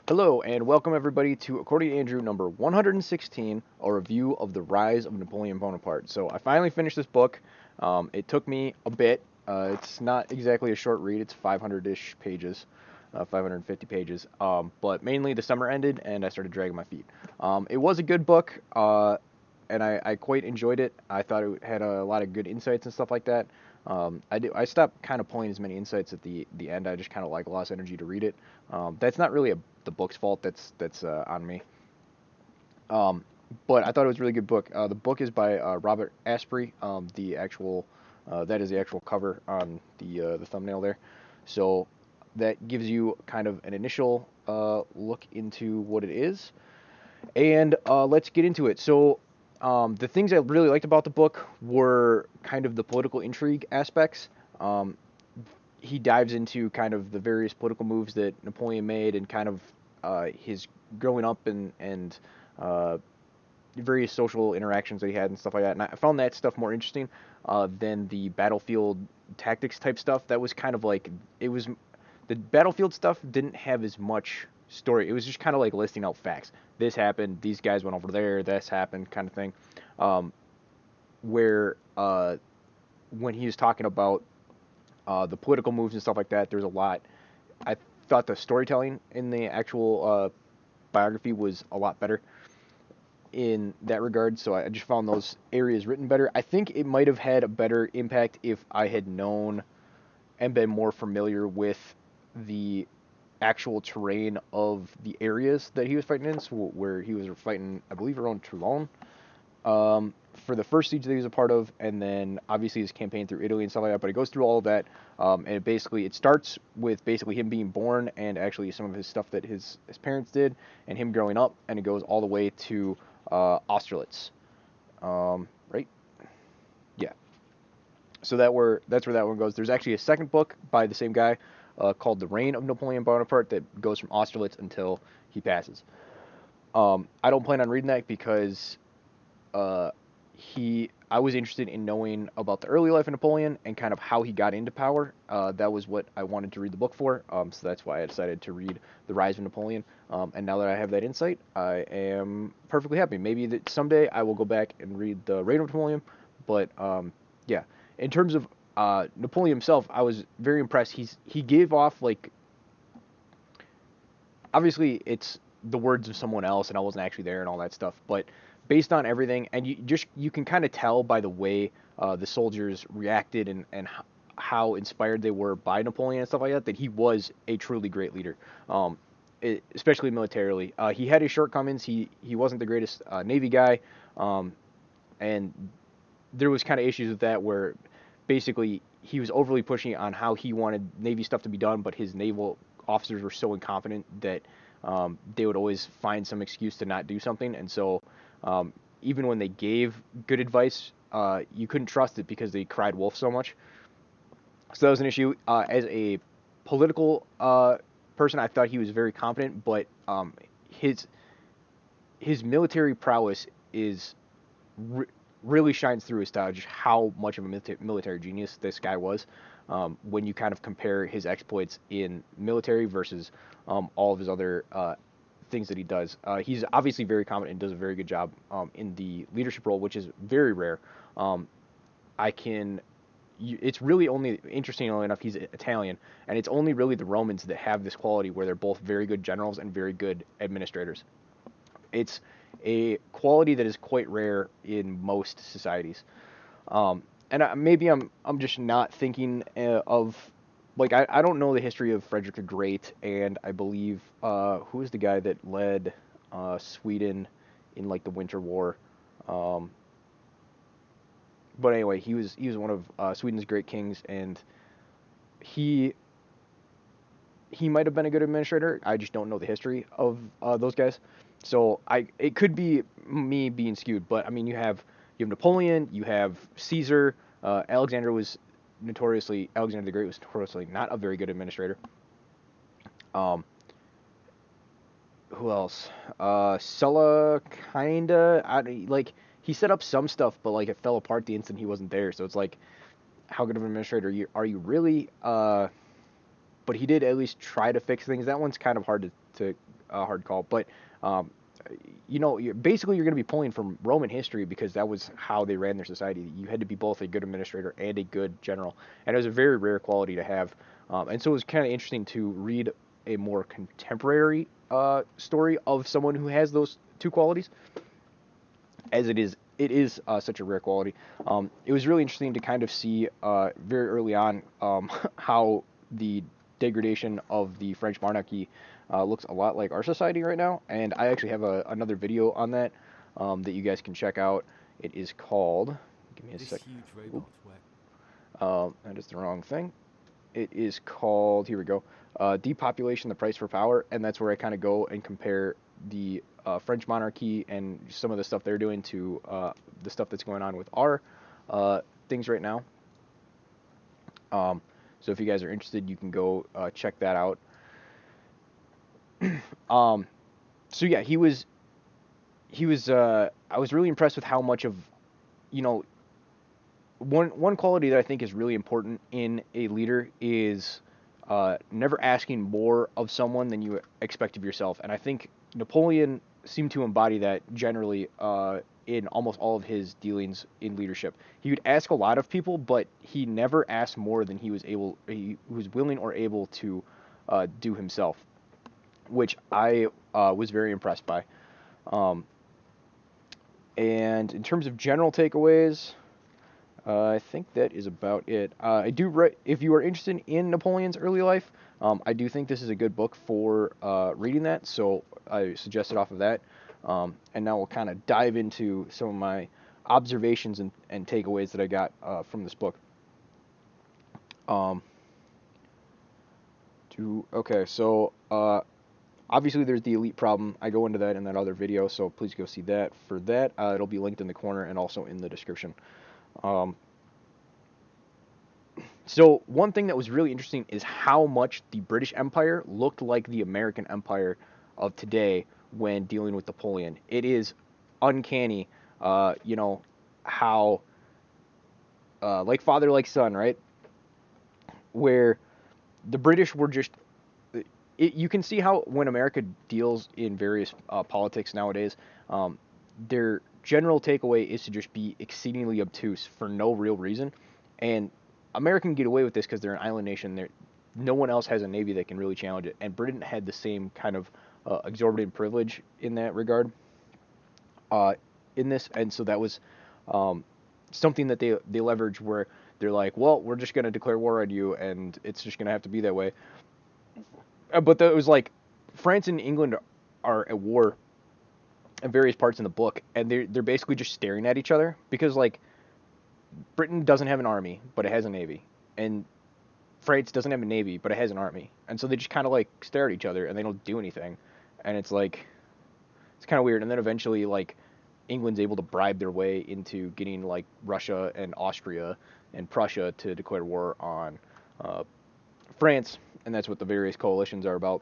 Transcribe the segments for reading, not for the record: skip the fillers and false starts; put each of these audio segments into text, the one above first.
Hello and welcome everybody to According to Andrew number 116, a review of the Rise of Napoleon Bonaparte. So I finally finished this book. It took me a bit. It's not exactly a short read. It's 500-ish pages, 550 pages. But mainly the summer ended and I started dragging my feet. It was a good book, and I quite enjoyed it. I thought it had a lot of good insights and stuff like that. I stopped kind of pulling as many insights at the end. I just kind of like lost energy to read it. That's not really the book's fault. That's on me. Um, but I thought it was a really good book. The book is by Robert Asprey. The actual that is the actual cover on the thumbnail there. So that gives you kind of an initial look into what it is. And let's get into it. So, the things I really liked about the book were kind of the political intrigue aspects. Um, he dives into kind of the various political moves that Napoleon made and kind of his growing up and uh, various social interactions that he had and stuff like that. And I found that stuff more interesting than the battlefield tactics type stuff. That was kind of like it was the battlefield stuff didn't have as much story. It was just kind of like listing out facts. This happened. These guys went over there. This happened, kind of thing. Um, where when he was talking about the political moves and stuff like that, there's a lot. I thought the storytelling in the actual biography was a lot better in that regard. So I just found those areas written better. I think it might have had a better impact if I had known and been more familiar with the actual terrain of the areas that he was fighting in. So where he was fighting, I believe, around Toulon, for the first siege that he was a part of, and then obviously his campaign through Italy and stuff like that. But it goes through all of that, and it starts with basically him being born and actually some of his stuff that his parents did, and him growing up, and it goes all the way to Austerlitz, right? Yeah. So that's where that one goes. There's actually a second book by the same guy called The Reign of Napoleon Bonaparte that goes from Austerlitz until he passes. I don't plan on reading that because uh, I was interested in knowing about the early life of Napoleon and kind of how he got into power. That was what I wanted to read the book for. So that's why I decided to read The Rise of Napoleon. And now that I have that insight, I am perfectly happy. Maybe that someday I will go back and read The Reign of Napoleon. But yeah, in terms of Napoleon himself, I was very impressed. He gave off like obviously it's the words of someone else and I wasn't actually there and all that stuff, but based on everything and you can kind of tell by the way the soldiers reacted and how inspired they were by Napoleon and stuff like that he was a truly great leader. Especially militarily. He had his shortcomings. He wasn't the greatest Navy guy, um, and there was kind of issues with that where basically he was overly pushing on how he wanted Navy stuff to be done, but his naval officers were so incompetent that they would always find some excuse to not do something. And so even when they gave good advice, you couldn't trust it because they cried wolf so much. So that was an issue. As a political person, I thought he was very competent, but his his military prowess is re- really shines through his style, just how much of a military genius this guy was. When you kind of compare his exploits in military versus all of his other things that he does, he's obviously very competent and does a very good job in the leadership role, which is very rare. Um, I can. It's really only interestingly enough he's Italian, and it's only really the Romans that have this quality where they're both very good generals and very good administrators. It's a quality that is quite rare in most societies. And maybe I'm just not thinking of like I don't know the history of Frederick the Great, and I believe who is the guy that led Sweden in like the Winter War. Um, but anyway, he was one of Sweden's great kings, and he he might have been a good administrator. I just don't know the history of those guys. So it could be me being skewed, but I mean you have Napoleon, you have Caesar. Alexander the Great was notoriously not a very good administrator. Um, who else? Sulla kinda. Like he set up some stuff, but like it fell apart the instant he wasn't there. So it's like, how good of an administrator are you really? But he did at least try to fix things. That one's kind of hard to hard call, but you know, basically you're going to be pulling from Roman history because that was how they ran their society. You had to be both a good administrator and a good general, and it was a very rare quality to have. And so it was kind of interesting to read a more contemporary story of someone who has those two qualities, as it is such a rare quality. It was really interesting to kind of see very early on how the degradation of the French monarchy looks a lot like our society right now. And I actually have another video on that that you guys can check out. It is called. Give me a This sec. huge Oop, robot where that is the wrong thing. It is called. Here we go. Depopulation: The Price for Power, and that's where I kind of go and compare the French monarchy and some of the stuff they're doing to the stuff that's going on with our things right now. So if you guys are interested, you can go check that out. Um, so yeah, he was. I was really impressed with how much of, you know, one quality that I think is really important in a leader is never asking more of someone than you expect of yourself. And I think Napoleon seemed to embody that generally in almost all of his dealings in leadership. He would ask a lot of people, but he never asked more than he was willing or able to do himself, which I was very impressed by. Um, and in terms of general takeaways, I think that is about it. If you are interested in Napoleon's early life, I do think this is a good book for reading that. So I suggest it off of that. And now we'll kind of dive into some of my observations and takeaways that I got from this book. Um, okay, so obviously there's the elite problem. I go into that in that other video, so please go see that. For that, it'll be linked in the corner and also in the description. Um, So one thing that was really interesting is how much the British Empire looked like the American Empire of today when dealing with Napoleon. It is uncanny, you know, how like father like son, right? Where the British were just you can see how when America deals in various politics nowadays, their general takeaway is to just be exceedingly obtuse for no real reason, and America can get away with this because they're an island nation. No one else has a navy that can really challenge it, and Britain had the same kind of exorbitant privilege in that regard. Uh, in this, and so that was um, something that they leverage where they're like, well, we're just going to declare war on you, and it's just going to have to be that way. But it was like France and England are at war in various parts in the book, and they're basically just staring at each other because like Britain doesn't have an army, but it has a navy, and France doesn't have a navy, but it has an army, and so they just kind of like stare at each other and they don't do anything, and it's like it's kind of weird. And then eventually like England's able to bribe their way into getting like Russia and Austria and Prussia to declare war on uh, France, and that's what the various coalitions are about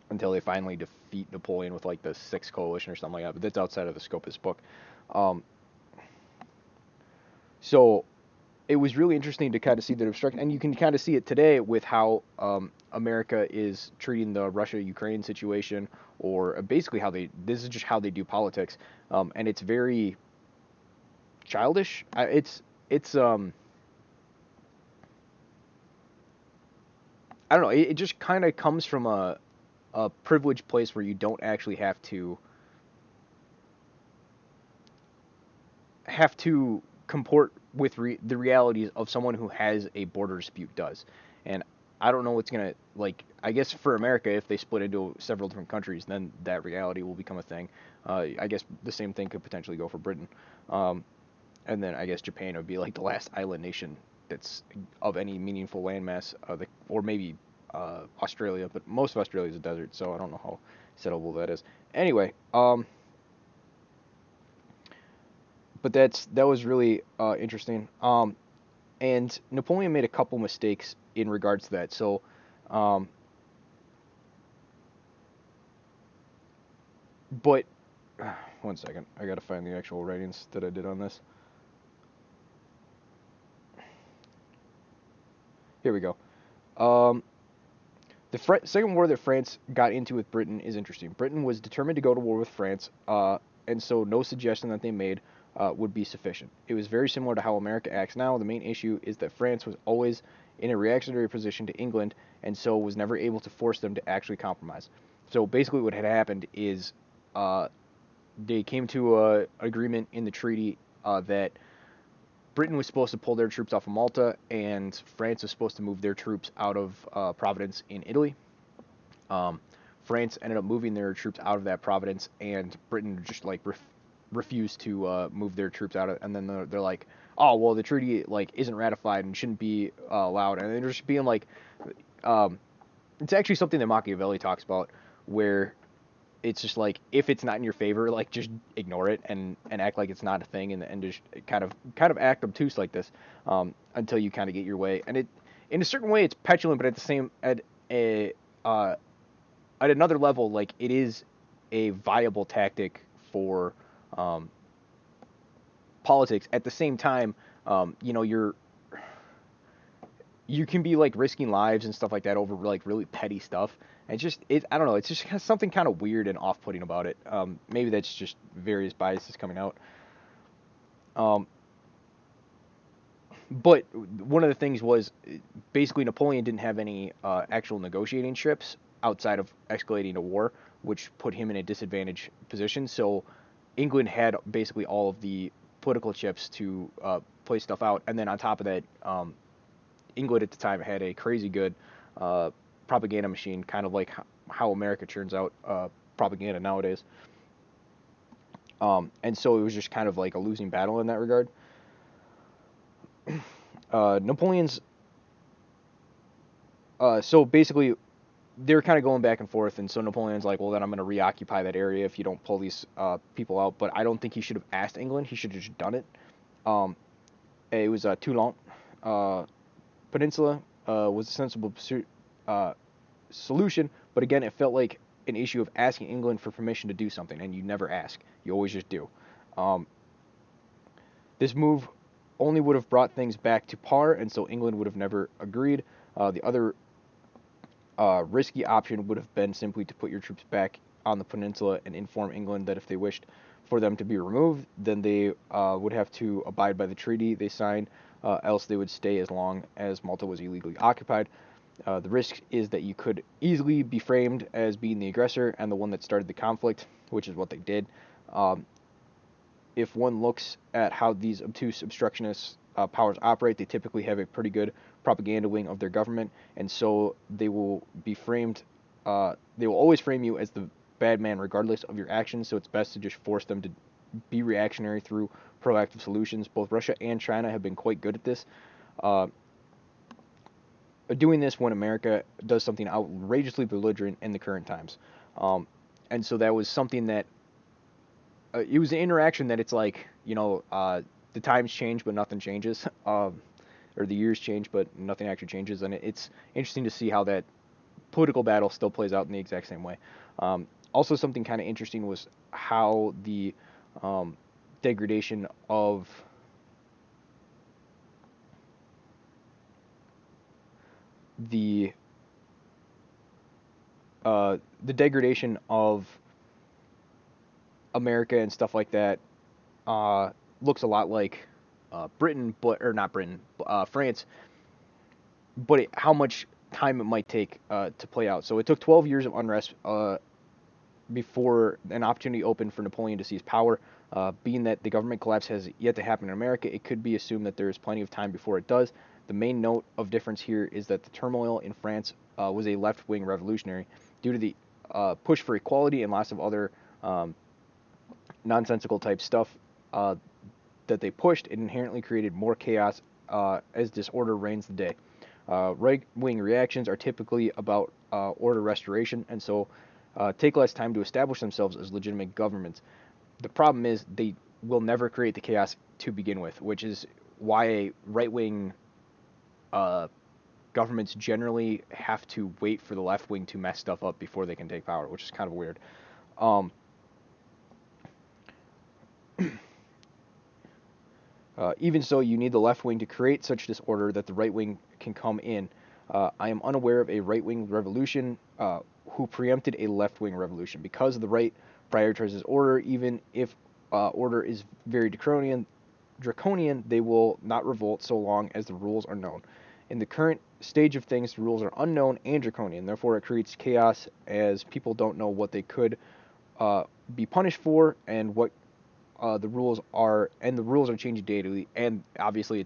until they finally defeat Napoleon with like the Sixth Coalition or something like that. But that's outside of the scope of this book. Um, so it was really interesting to kind of see that obstruction, and you can kind of see it today with how America is treating the Russia-Ukraine situation, or basically how this is just how they do politics, and it's very childish. It's I don't know. It just kind of comes from a privileged place where you don't actually have to comport with the realities of someone who has a border dispute does. And I don't know what's gonna like. I guess for America, if they split into several different countries, then that reality will become a thing. I guess the same thing could potentially go for Britain, um, and then I guess Japan would be like the last island nation that's of any meaningful landmass, or maybe Australia. But most of Australia is a desert, so I don't know how settleable that is. Anyway, but that was really interesting. And Napoleon made a couple mistakes in regards to that. So, um, but one second, I gotta find the actual writings that I did on this. Here we go. Um, The second war that France got into with Britain is interesting. Britain was determined to go to war with France, and so no suggestion that they made would be sufficient. It was very similar to how America acts now. The main issue is that France was always in a reactionary position to England, and so was never able to force them to actually compromise. So basically, what had happened is uh, they came to an agreement in the treaty that Britain was supposed to pull their troops off of Malta, and France was supposed to move their troops out of Providence in Italy. Um, France ended up moving their troops out of that Providence, and Britain just like refused to move their troops out of. And then they're like, oh well, the treaty like isn't ratified and shouldn't be allowed. And they're just being like, um, it's actually something that Machiavelli talks about, where it's just like if it's not in your favor, like just ignore it and act like it's not a thing, and just kind of act obtuse like this until you kind of get your way. And it in a certain way it's petulant, but at the same a at another level, like it is a viable tactic for um, politics. At the same time, you can be like risking lives and stuff like that over like really petty stuff. And I don't know, it's just something kind of weird and off-putting about it. Maybe that's just various biases coming out. Um, but one of the things was basically Napoleon didn't have any actual negotiating chips outside of escalating a war, which put him in a disadvantaged position. So England had basically all of the political chips to play stuff out, and then on top of that, England at the time had a crazy good propaganda machine, kind of like how America churns out propaganda nowadays. And so it was just kind of like a losing battle in that regard. Napoleon's so basically they're kind of going back and forth, and so Napoleon's like, well, then I'm going to reoccupy that area if you don't pull these people out. But I don't think he should have asked England; he should have just done it. Um, it was Toulon Peninsula was a sensible solution, but again, it felt like an issue of asking England for permission to do something, and you never ask; you always just do. Um, this move only would have brought things back to par, and so England would have never agreed. The other risky option would have been simply to put your troops back on the peninsula and inform England that if they wished for them to be removed, then they would have to abide by the treaty they signed, else they would stay as long as Malta was illegally occupied. The risk is that you could easily be framed as being the aggressor and the one that started the conflict, which is what they did. Um, if one looks at how these obtuse obstructionist powers operate, they typically have a pretty good propaganda wing of their government, and so they will be framed. They will always frame you as the bad man, regardless of your actions. So it's best to just force them to be reactionary through proactive solutions. Both Russia and China have been quite good at this. Uh, Doing this when America does something outrageously belligerent in the current times. And so that was something that it was an interaction that it's like, the times change, but nothing changes. Or the years change, but nothing actually changes. And it's interesting to see how that political battle still plays out in the exact same way. Also, something kind of interesting was how the degradation of the the degradation of America and stuff like that looks a lot like Britain, but or not Britain, France, but how much time it might take to play out. So it took 12 years of unrest before an opportunity opened for Napoleon to seize power. Being that the government collapse has yet to happen in America, it could be assumed that there is plenty of time before it does. The main note of difference here is that the turmoil in France was a left-wing revolutionary. Due to the push for equality and lots of other um, nonsensical type stuff that they pushed, it inherently created more chaos as disorder reigns the day. Right-wing reactions are typically about order restoration, and so take less time to establish themselves as legitimate governments. The problem is they will never create the chaos to begin with, which is why right-wing uh, governments generally have to wait for the left wing to mess stuff up before they can take power, which is kind of weird. Um, Even so, you need the left wing to create such disorder that the right wing can come in. I am unaware of a right-wing revolution who preempted a left-wing revolution. Because the right prioritizes order, even if order is very draconian, they will not revolt so long as the rules are known. In the current stage of things, the rules are unknown and draconian. Therefore, it creates chaos as people don't know what they could be punished for and what the rules are, and the rules are changing daily. And obviously,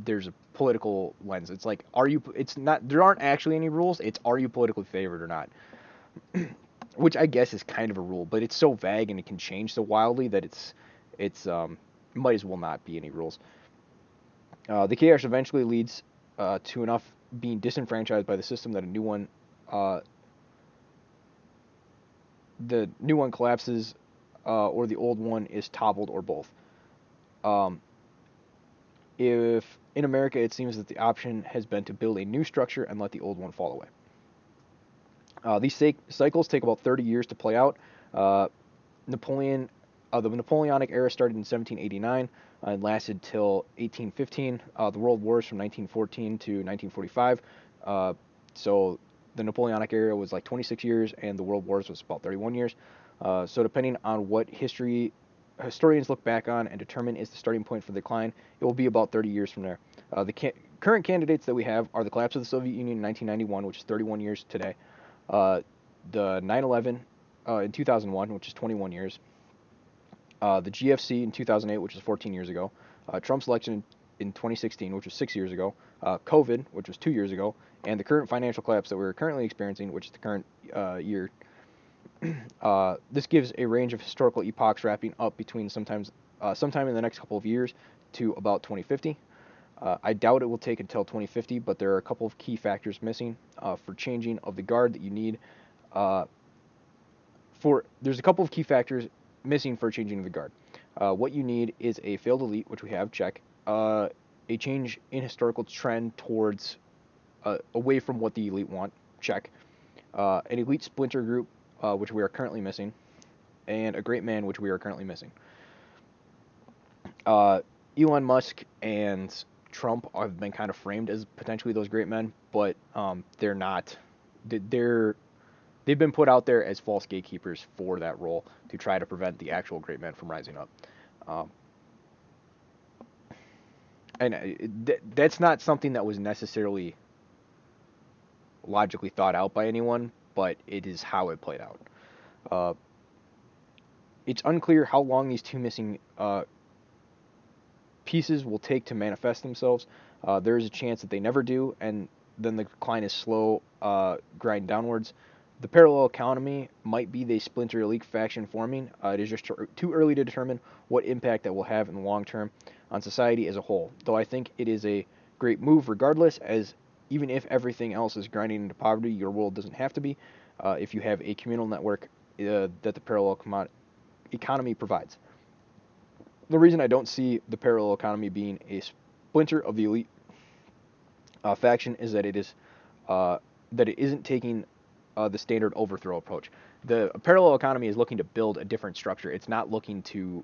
there's a political lens. It's like, are you? It's not. There aren't actually any rules. It's, are you politically favored or not? Which I guess is kind of a rule, but it's so vague and it can change so wildly that it's might as well not be any rules. The chaos eventually leads to enough being disenfranchised by the system that uh, the new one collapses, or the old one is toppled, or both. Um, if in America it seems that the option has been to build a new structure and let the old one fall away. These cycles take about 30 years to play out. Uh, Napoleon, the Napoleonic era started in 1789 and lasted till 1815. The World Wars from 1914 to 1945. So the Napoleonic era was like 26 years, and the World Wars was about 31 years. So depending on what historians look back on and determine is the starting point for the decline, it will be about 30 years from there. Current candidates that we have are the collapse of the Soviet Union in 1991, which is 31 years today. Uh, the 9/11 in 2001, which is 21 years. The GFC in 2008, which was 14 years ago. Trump's election in 2016, which was 6 years ago. COVID, which was 2 years ago. And the current financial collapse that we're currently experiencing, which is the current year. This gives a range of historical epochs wrapping up between sometime in the next couple of years to about 2050. I doubt it will take until 2050, but there are a couple of key factors missing for changing of the guard that you need. Uh, there's a couple of key factors missing for changing of the guard. What you need is a failed elite, which we have, check. A change in historical trend towards away from what the elite want, check. An elite splinter group, which we are currently missing, and a great man, which we are currently missing. Elon Musk and Trump have been kind of framed as potentially those great men, but they're not. They've been put out there as false gatekeepers for that role to try to prevent the actual great men from rising up. Um, and that's not something that was necessarily logically thought out by anyone, but it is how it played out. Uh, it's unclear how long these two missing pieces will take to manifest themselves. There is a chance that they never do, and then the decline is slow, grind downwards. The parallel economy might be the splinter elite faction forming. It is just too early to determine what impact that will have in the long term on society as a whole. Though I think it is a great move regardless, as even if everything else is grinding into poverty, your world doesn't have to be. If you have a communal network that the parallel economy provides. The reason I don't see the parallel economy being a splinter of the elite faction is that that it isn't taking the standard overthrow approach. The parallel economy is looking to build a different structure. It's not looking to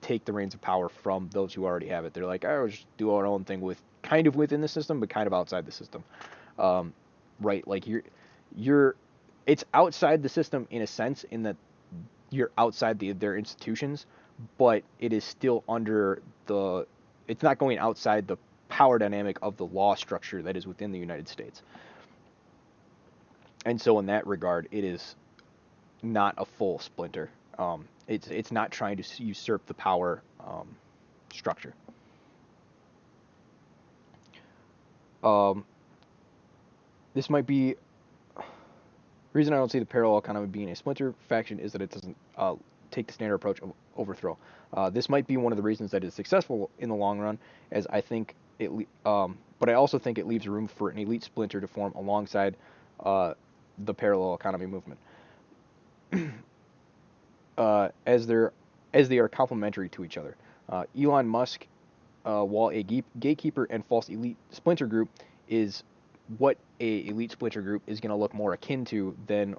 take the reins of power from those who already have it. They're like, I'll just do our own thing with kind of within the system, but kind of outside the system. Right? Like you're, it's outside the system in a sense, in that you're outside their institutions, but it is still under the. It's not going outside the power dynamic of the law structure that is within the United States. And so, in that regard, it is not a full splinter. It's not trying to usurp the power structure. Um, this might be reason I don't see the parallel economy being a splinter faction is that it doesn't take the standard approach of overthrow. This might be one of the reasons that it's successful in the long run, as I think but I also think it leaves room for an elite splinter to form alongside the parallel economy movement, as they are complementary to each other. Elon Musk, while a gatekeeper and false elite splinter group, is what a elite splinter group is going to look more akin to than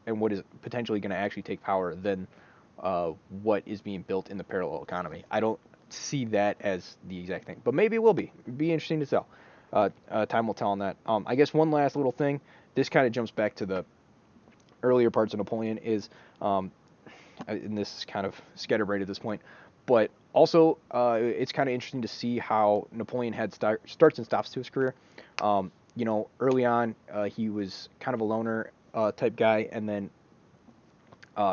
and what is potentially going to actually take power than what is being built in the parallel economy. I don't see that as the exact thing, but maybe it will be. It'd be interesting to tell. Time will tell on that. I guess one last little thing. This kind of jumps back to the earlier parts of Napoleon is, um, and this is kind of scatterbrained at this point, but also it's kind of interesting to see how Napoleon had starts and stops to his career. Early on, he was kind of a loner type guy, and then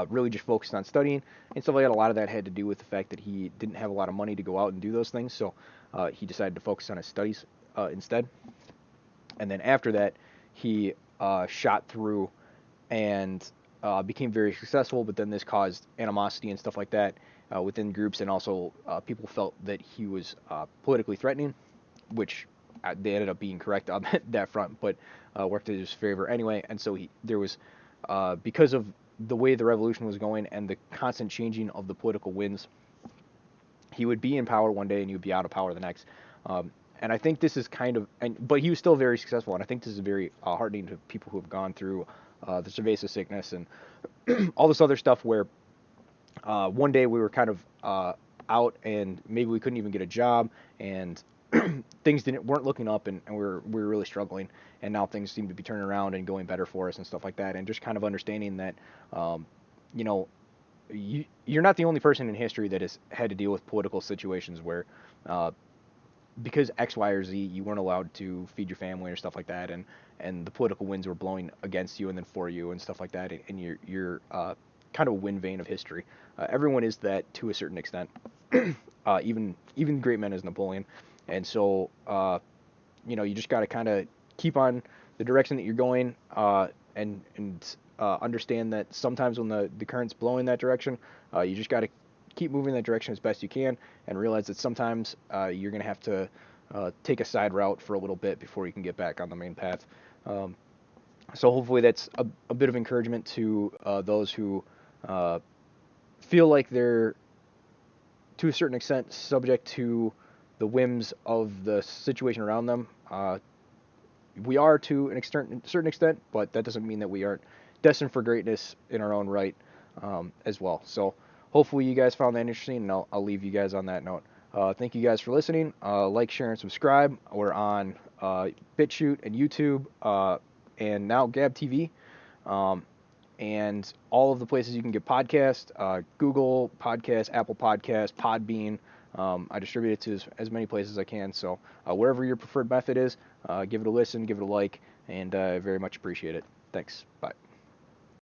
really just focused on studying and stuff like that. A lot of that had to do with the fact that he didn't have a lot of money to go out and do those things, so he decided to focus on his studies instead. And then after that, he shot through and became very successful. But then this caused animosity and stuff like that within groups, and also people felt that he was politically threatening, which they ended up being correct on that front, but worked in his favor anyway. And so there was because of the way the revolution was going and the constant changing of the political winds, he would be in power one day and he would be out of power the next. And I think this is but he was still very successful. And I think this is very heartening to people who have gone through the cerveza sickness and all this other stuff where one day we were kind of out and maybe we couldn't even get a job and things weren't looking up and we were really struggling, and now things seem to be turning around and going better for us and stuff like that, and just kind of understanding that you know you're not the only person in history that has had to deal with political situations where uh, because X, Y, or Z, you weren't allowed to feed your family or stuff like that, and the political winds were blowing against you and then for you and stuff like that, and you're kind of a wind vane of history. Everyone is that to a certain extent, even great men as Napoleon, and so you just got to kind of keep on the direction that you're going, and understand that sometimes when the current's blowing that direction, you just got to keep moving that direction as best you can, and realize that sometimes you're going to have to take a side route for a little bit before you can get back on the main path. Um, so hopefully that's a bit of encouragement to those who feel like they're to a certain extent subject to the whims of the situation around them. We are to an certain extent, but that doesn't mean that we aren't destined for greatness in our own right as well. So hopefully you guys found that interesting, and I'll leave you guys on that note. Thank you guys for listening. Like, share, and subscribe. We're on BitChute and YouTube, and now Gab TV, and all of the places you can get podcasts, Google Podcasts, Apple Podcasts, Podbean. I distribute it to as many places as I can. So wherever your preferred method is, give it a listen, give it a like, and I very much appreciate it. Thanks. Bye.